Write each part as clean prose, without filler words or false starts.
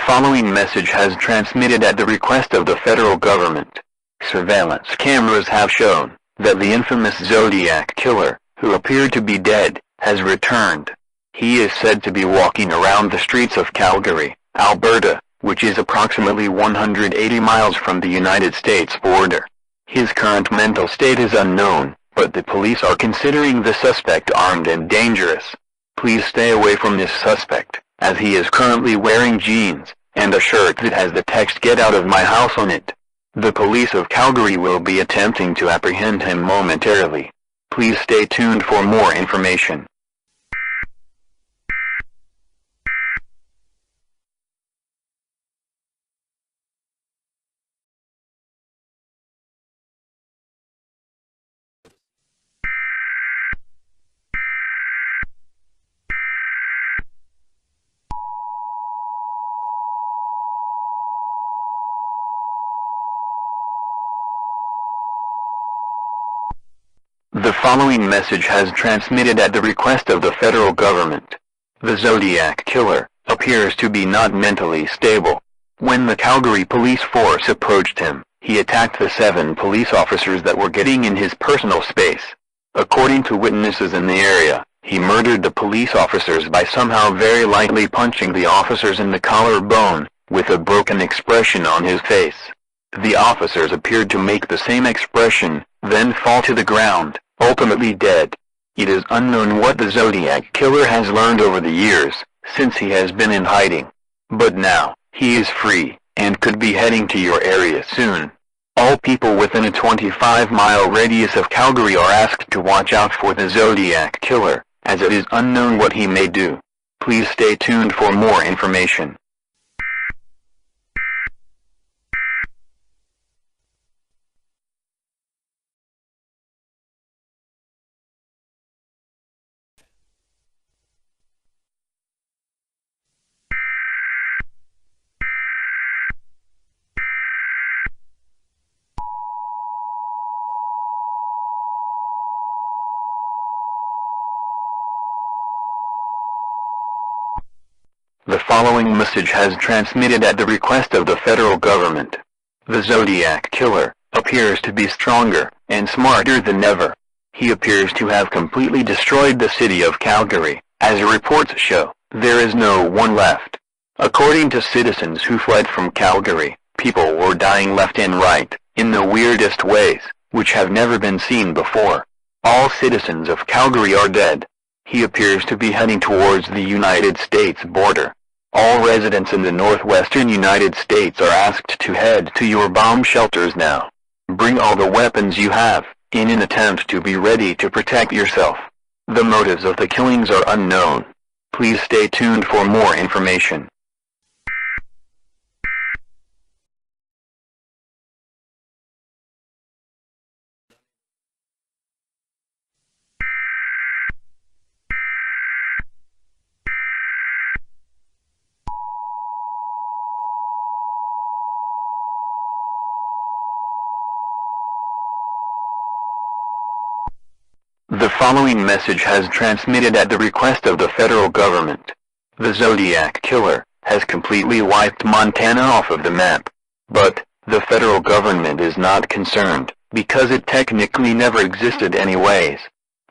following message has transmitted at the request of the federal government. Surveillance cameras have shown that the infamous Zodiac killer, who appeared to be dead, has returned. He is said to be walking around the streets of Calgary, Alberta, which is approximately 180 miles from the United States border. His current mental state is unknown, but the police are considering the suspect armed and dangerous. Please stay away from this suspect, as he is currently wearing jeans and a shirt that has the text "Get out of my house" on it. The police of Calgary will be attempting to apprehend him momentarily. Please stay tuned for more information. The following message has transmitted at the request of the federal government. The Zodiac killer appears to be not mentally stable. When the Calgary police force approached him, he attacked the 7 police officers that were getting in his personal space. According to witnesses in the area, he murdered the police officers by somehow very lightly punching the officers in the collarbone, with a broken expression on his face. The officers appeared to make the same expression, then fall to the ground, ultimately dead. It is unknown what the Zodiac killer has learned over the years, since he has been in hiding. But now, he is free, and could be heading to your area soon. All people within a 25-mile radius of Calgary are asked to watch out for the Zodiac killer, as it is unknown what he may do. Please stay tuned for more information. The following message has transmitted at the request of the federal government. The Zodiac killer appears to be stronger and smarter than ever. He appears to have completely destroyed the city of Calgary. As reports show, there is no one left. According to citizens who fled from Calgary, people were dying left and right, in the weirdest ways, which have never been seen before. All citizens of Calgary are dead. He appears to be heading towards the United States border. All residents in the northwestern United States are asked to head to your bomb shelters now. Bring all the weapons you have, in an attempt to be ready to protect yourself. The motives of the killings are unknown. Please stay tuned for more information. The following message has transmitted at the request of the federal government. The Zodiac killer has completely wiped Montana off of the map. But the federal government is not concerned, because it technically never existed anyways.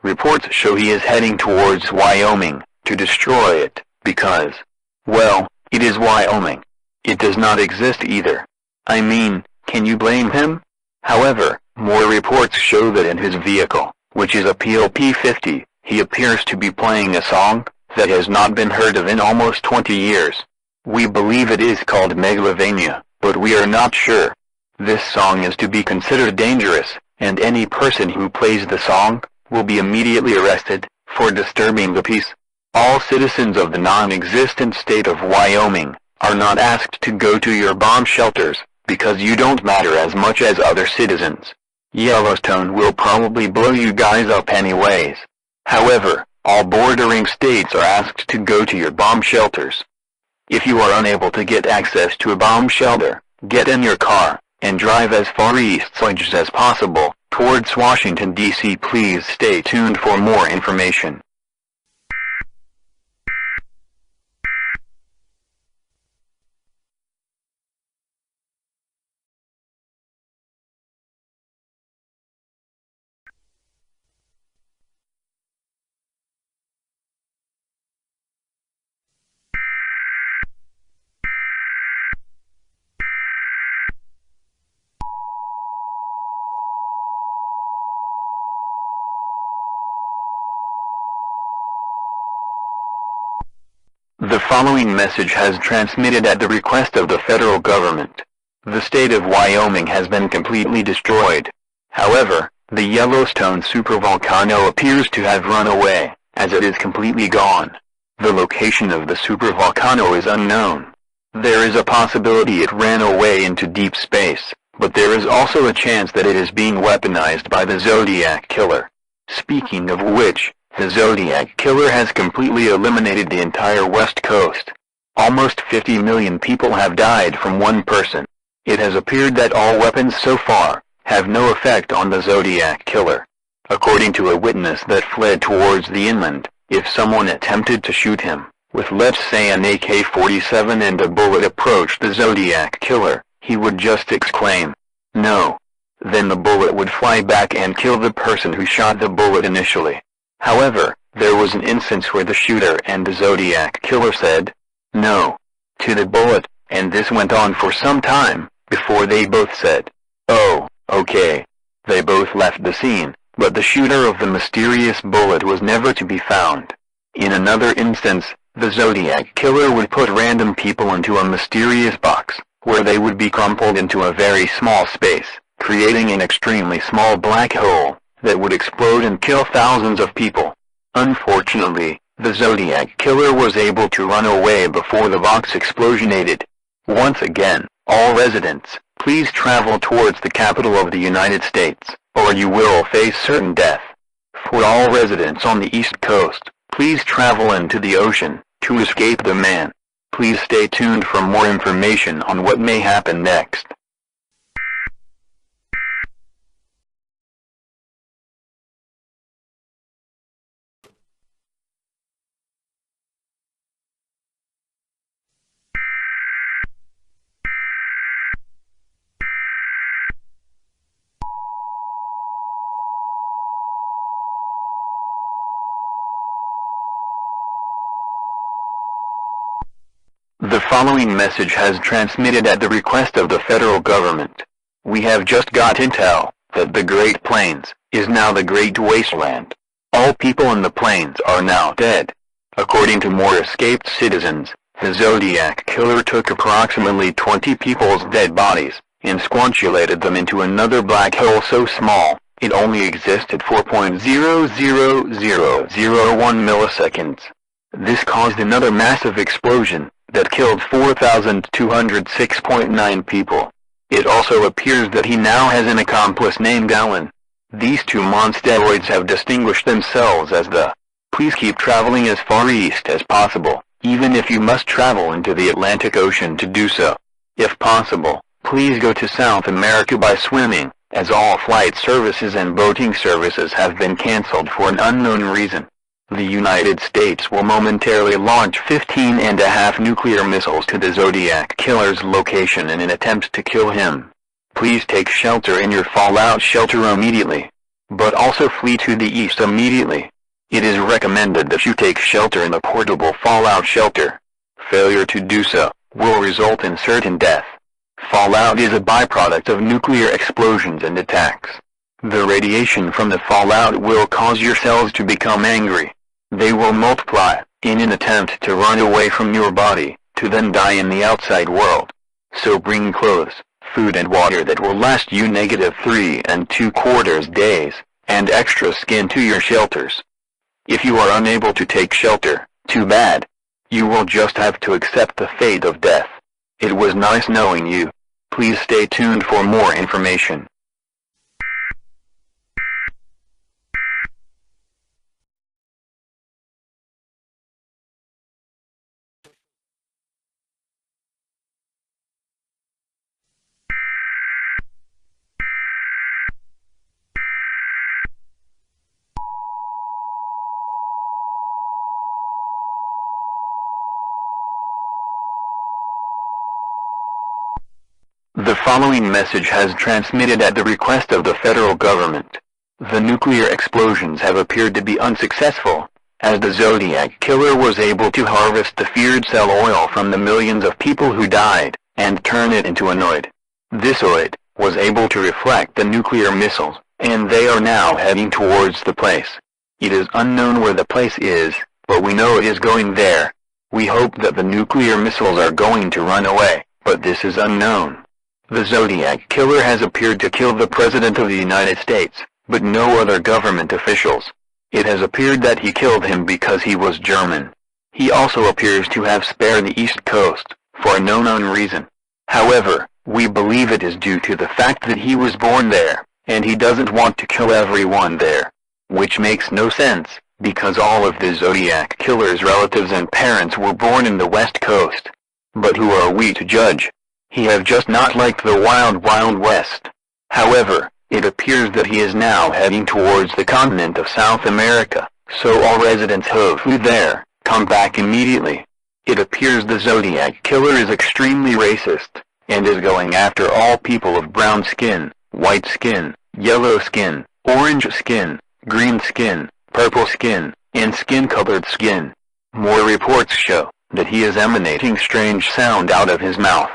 Reports show he is heading towards Wyoming to destroy it, because, well, it is Wyoming. It does not exist either. I mean, can you blame him? However, more reports show that in his vehicle, which is a P50, he appears to be playing a song that has not been heard of in almost 20 years. We believe it is called Megalovania, but we are not sure. This song is to be considered dangerous, and any person who plays the song will be immediately arrested for disturbing the peace. All citizens of the non-existent state of Wyoming are not asked to go to your bomb shelters, because you don't matter as much as other citizens. Yellowstone will probably blow you guys up anyways. However, all bordering states are asked to go to your bomb shelters. If you are unable to get access to a bomb shelter, get in your car, and drive as far east as possible, towards Washington, D.C. Please stay tuned for more information. following message has transmitted at the request of the federal government. The state of Wyoming has been completely destroyed. However, the Yellowstone supervolcano appears to have run away, as it is completely gone. The location of the supervolcano is unknown. There is a possibility it ran away into deep space, but there is also a chance that it is being weaponized by the Zodiac killer. Speaking of which, the Zodiac killer has completely eliminated the entire West Coast. Almost 50 million people have died from one person. It has appeared that all weapons so far have no effect on the Zodiac killer. According to a witness that fled towards the inland, if someone attempted to shoot him with, let's say, an AK-47 and a bullet approached the Zodiac killer, he would just exclaim, "No." Then the bullet would fly back and kill the person who shot the bullet initially. However, there was an instance where the shooter and the Zodiac killer said, "No," to the bullet, and this went on for some time, before they both said, "Oh, okay." They both left the scene, but the shooter of the mysterious bullet was never to be found. In another instance, the Zodiac killer would put random people into a mysterious box, where they would be crumpled into a very small space, creating an extremely small black hole that would explode and kill thousands of people. Unfortunately, the Zodiac killer was able to run away before the box explosionated. Once again, all residents, please travel towards the capital of the United States, or you will face certain death. For all residents on the East Coast, please travel into the ocean to escape the man. Please stay tuned for more information on what may happen next. The following message has transmitted at the request of the federal government. We have just got intel that the Great Plains is now the Great Wasteland. All people in the plains are now dead. According to more escaped citizens, the Zodiac killer took approximately 20 people's dead bodies and squanchulated them into another black hole so small, it only existed for 0.00001 milliseconds. This caused another massive explosion that killed 4,206.9 people. It also appears that he now has an accomplice named Alan. These two monsteroids have distinguished themselves as the "Please keep traveling as far east as possible, even if you must travel into the Atlantic Ocean to do so. If possible, please go to South America by swimming, as all flight services and boating services have been cancelled for an unknown reason. The United States will momentarily launch 15.5 nuclear missiles to the Zodiac killer's location in an attempt to kill him. Please take shelter in your fallout shelter immediately. But also flee to the east immediately. It is recommended that you take shelter in a portable fallout shelter. Failure to do so will result in certain death. Fallout is a byproduct of nuclear explosions and attacks. The radiation from the fallout will cause your cells to become angry. They will multiply, in an attempt to run away from your body, to then die in the outside world. So bring clothes, food and water that will last you -3 2/4 days, and extra skin to your shelters. If you are unable to take shelter, too bad. You will just have to accept the fate of death. It was nice knowing you. Please stay tuned for more information. The following message has transmitted at the request of the federal government. The nuclear explosions have appeared to be unsuccessful, as the Zodiac killer was able to harvest the feared cell oil from the millions of people who died, and turn it into an oid. This oid was able to reflect the nuclear missiles, and they are now heading towards the place. It is unknown where the place is, but we know it is going there. We hope that the nuclear missiles are going to run away, but this is unknown. The Zodiac killer has appeared to kill the President of the United States, but no other government officials. It has appeared that he killed him because he was German. He also appears to have spared the East Coast, for no known reason. However, we believe it is due to the fact that he was born there, and he doesn't want to kill everyone there. Which makes no sense, because all of the Zodiac killer's relatives and parents were born in the West Coast. But who are we to judge? He have just not liked the wild West. However, it appears that he is now heading towards the continent of South America, so all residents who flew there, come back immediately. It appears the Zodiac killer is extremely racist, and is going after all people of brown skin, white skin, yellow skin, orange skin, green skin, purple skin, and skin-colored skin. More reports show that he is emanating strange sound out of his mouth.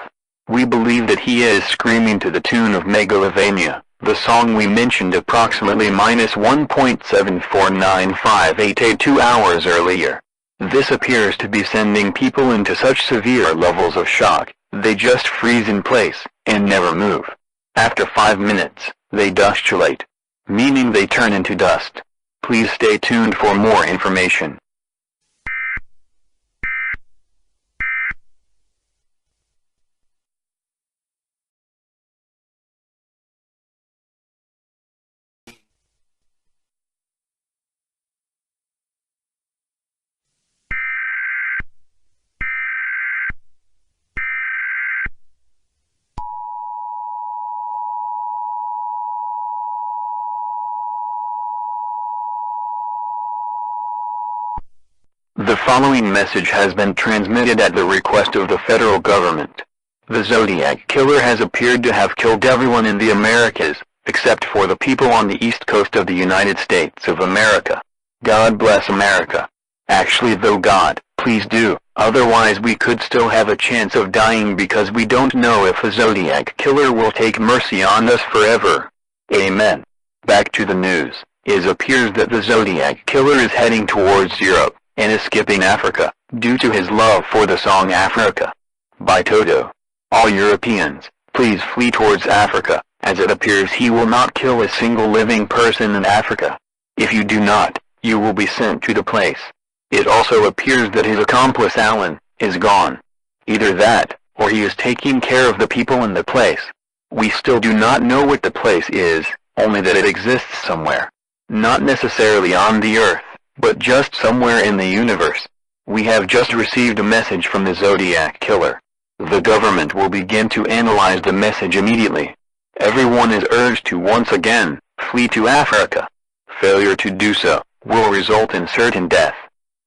We believe that he is screaming to the tune of Megalovania, the song we mentioned approximately -1.749588 2 hours earlier. This appears to be sending people into such severe levels of shock, they just freeze in place, and never move. After 5 minutes, they dustulate, meaning they turn into dust. Please stay tuned for more information. The following message has been transmitted at the request of the federal government. The Zodiac killer has appeared to have killed everyone in the Americas, except for the people on the east coast of the United States of America. God bless America. Actually though, God, please do, otherwise we could still have a chance of dying because we don't know if the Zodiac killer will take mercy on us forever. Amen. Back to the news. It appears that the Zodiac killer is heading towards Europe, and is skipping Africa, due to his love for the song Africa by Toto. All Europeans, please flee towards Africa, as it appears he will not kill a single living person in Africa. If you do not, you will be sent to the place. It also appears that his accomplice Alan is gone. Either that, or he is taking care of the people in the place. We still do not know what the place is, only that it exists somewhere. Not necessarily on the earth, but just somewhere in the universe. We have just received a message from the Zodiac killer. The government will begin to analyze the message immediately. Everyone is urged to once again flee to Africa. Failure to do so will result in certain death.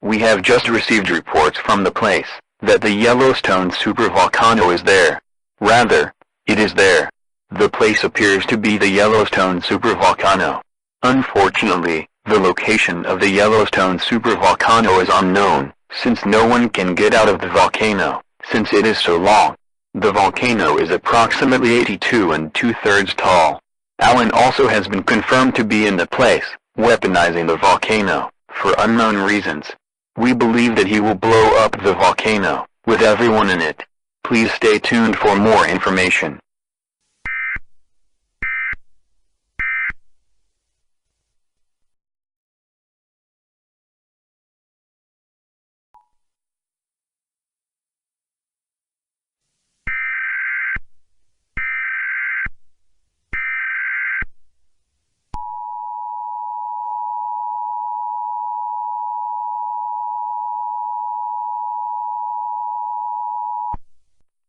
We have just received reports from the place that the Yellowstone supervolcano is there. Rather, it is there. The place appears to be the Yellowstone supervolcano. Unfortunately, the location of the Yellowstone supervolcano is unknown, since no one can get out of the volcano, since it is so long. The volcano is approximately 82 2/3 tall. Alan also has been confirmed to be in the place, weaponizing the volcano, for unknown reasons. We believe that he will blow up the volcano, with everyone in it. Please stay tuned for more information.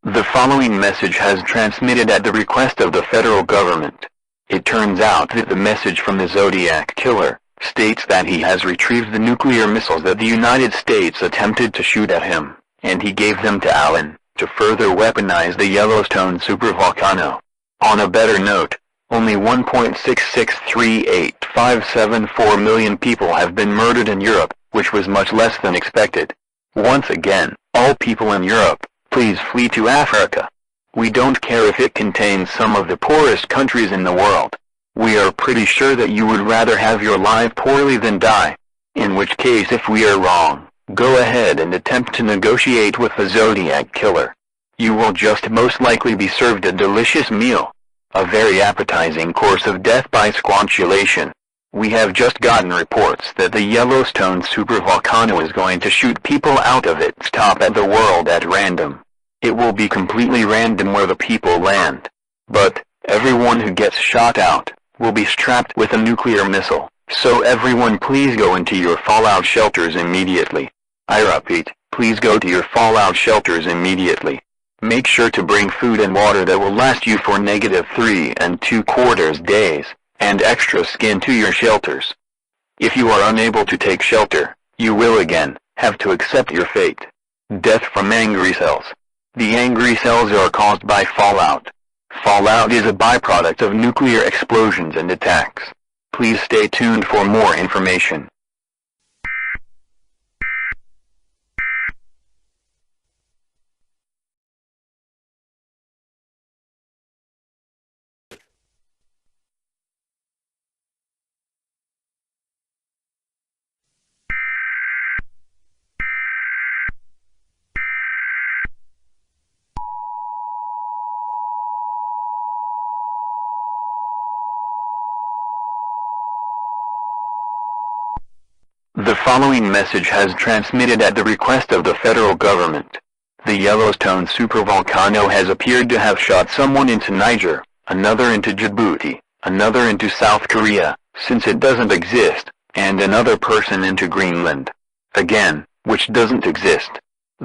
The following message has transmitted at the request of the federal government. It turns out that the message from the Zodiac killer states that he has retrieved the nuclear missiles that the United States attempted to shoot at him, and he gave them to Alan, to further weaponize the Yellowstone supervolcano. On a better note, only 1.6638574 million people have been murdered in Europe, which was much less than expected. Once again, all people in Europe, please flee to Africa. We don't care if it contains some of the poorest countries in the world. We are pretty sure that you would rather have your life poorly than die. In which case, if we are wrong, Go ahead and attempt to negotiate with the Zodiac Killer. You will just most likely be served a delicious meal. A very appetizing course of death by squantulation. We have just gotten reports that the Yellowstone supervolcano is going to shoot people out of its top at the world at random. It will be completely random where the people land. But everyone who gets shot out will be strapped with a nuclear missile. So everyone please go into your fallout shelters immediately. I repeat, please go to your fallout shelters immediately. Make sure to bring food and water that will last you for -3 2/4 days, and extra skin to your shelters. If you are unable to take shelter, you will again have to accept your fate. Death from angry cells. The angry cells are caused by fallout. Fallout is a byproduct of nuclear explosions and attacks. Please stay tuned for more information. The following message has transmitted at the request of the federal government. The Yellowstone supervolcano has appeared to have shot someone into Niger, another into Djibouti, another into South Korea, since it doesn't exist, and another person into Greenland. Again, which doesn't exist.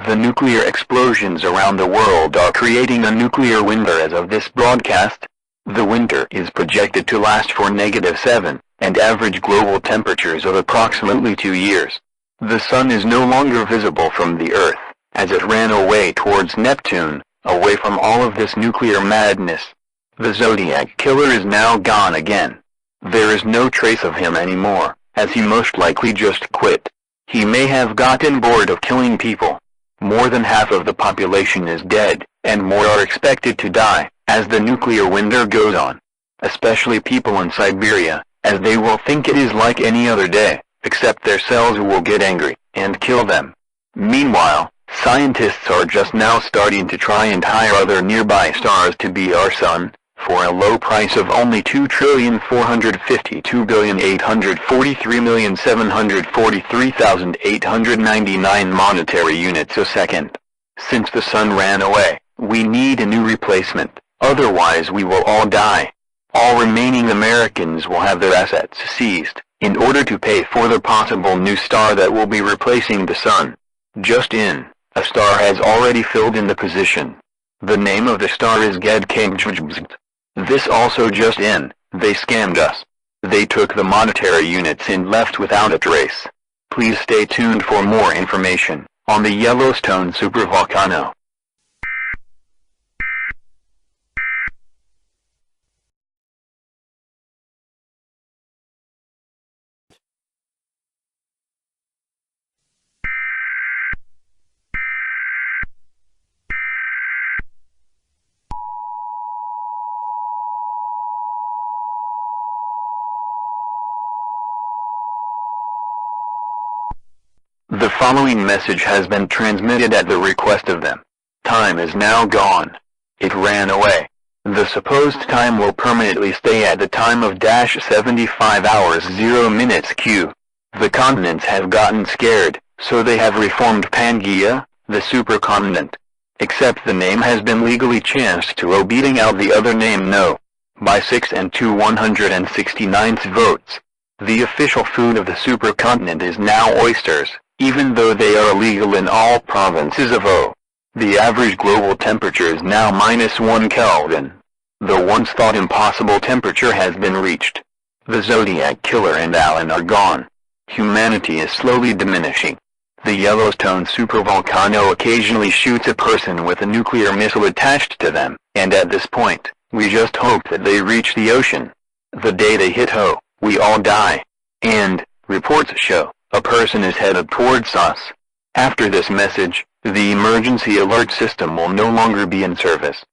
The nuclear explosions around the world are creating a nuclear winter as of this broadcast. The winter is projected to last for -7. And average global temperatures of approximately 2 years. The sun is no longer visible from the Earth, as it ran away towards Neptune, away from all of this nuclear madness. The Zodiac Killer is now gone again. There is no trace of him anymore, as he most likely just quit. He may have gotten bored of killing people. More than half of the population is dead, and more are expected to die, as the nuclear winter goes on. Especially people in Siberia, as they will think it is like any other day, except their cells will get angry, and kill them. Meanwhile, scientists are just now starting to try and hire other nearby stars to be our sun, for a low price of only 2,452,843,743,899 monetary units a second. Since the sun ran away, we need a new replacement, otherwise we will all die. All remaining Americans will have their assets seized, in order to pay for the possible new star that will be replacing the sun. Just in, a star has already filled in the position. The name of the star is Gedkambjbjbzt. This also just in, they scammed us. They took the monetary units and left without a trace. Please stay tuned for more information on the Yellowstone supervolcano. The following message has been transmitted at the request of them. Time is now gone. It ran away. The supposed time will permanently stay at the time of -75 hours 0 minutes Q. The continents have gotten scared, so they have reformed Pangaea, the supercontinent. Except the name has been legally changed to O, beating out the other name No, by 6 to 169 votes. The official food of the supercontinent is now oysters, even though they are illegal in all provinces of O. The average global temperature is now -1 Kelvin. The once thought impossible temperature has been reached. The Zodiac Killer and Alan are gone. Humanity is slowly diminishing. The Yellowstone supervolcano occasionally shoots a person with a nuclear missile attached to them, and at this point, we just hope that they reach the ocean. The day they hit Ho, we all die. And, reports show, a person is headed towards us. After this message, the emergency alert system will no longer be in service.